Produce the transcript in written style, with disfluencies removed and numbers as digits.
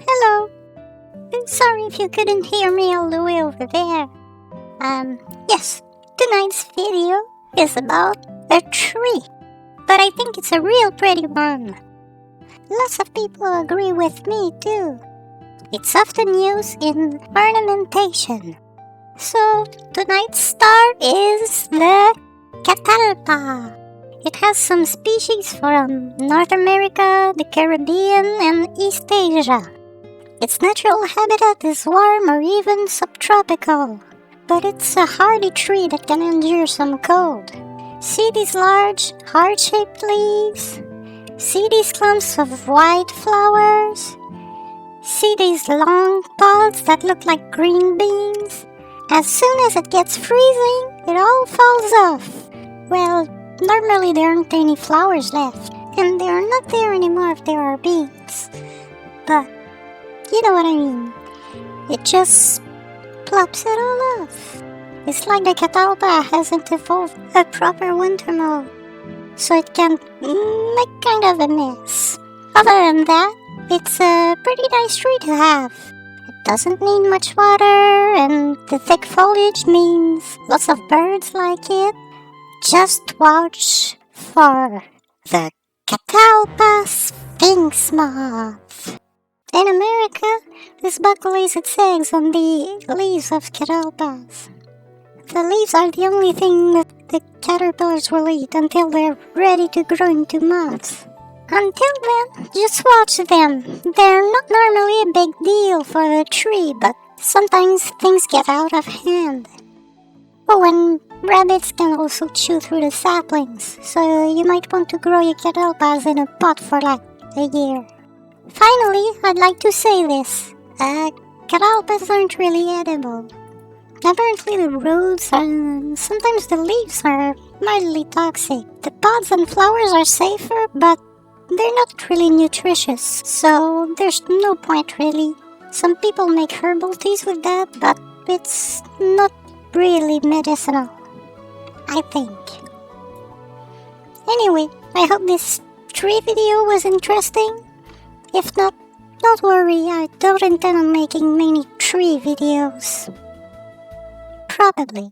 Hello. I'm sorry if you couldn't hear me all the way over there. Yes, tonight's video is about a tree, but I think it's a real pretty one. Lots of people agree with me too. It's often used in ornamentation. So tonight's star is the Catalpa. It has some species from North America, the Caribbean, and East Asia. Its natural habitat is warm or even subtropical, but it's a hardy tree that can endure some cold. See these large, heart-shaped leaves? See these clumps of white flowers? See these long pods that look like green beans? As soon as it gets freezing, it all falls off. Well, normally there aren't any flowers left, and they are not there anymore if there are beans. But you know what I mean. It just plops it all off. It's like the Catalpa hasn't evolved a proper winter mode, so it can make kind of a mess. Other than that, it's a pretty nice tree to have. It doesn't need much water, and the thick foliage means lots of birds like it. Just watch for the Catalpa sphinx moth. In America, this bug lays its eggs on the leaves of catalpas. The leaves are the only thing that the caterpillars will eat until they're ready to grow into moths. Until then, just watch them. They're not normally a big deal for the tree, but sometimes things get out of hand. Oh, and rabbits can also chew through the saplings, so you might want to grow your catalpas in a pot for like a year. Finally, I'd like to say this. Catalpas aren't really edible. Apparently the roots and sometimes the leaves are mildly toxic. The pods and flowers are safer, but they're not really nutritious, so there's no point really. Some people make herbal teas with that, but it's not really medicinal, I think. Anyway, I hope this tree video was interesting. If not, don't worry, I don't intend on making many tree videos. Probably.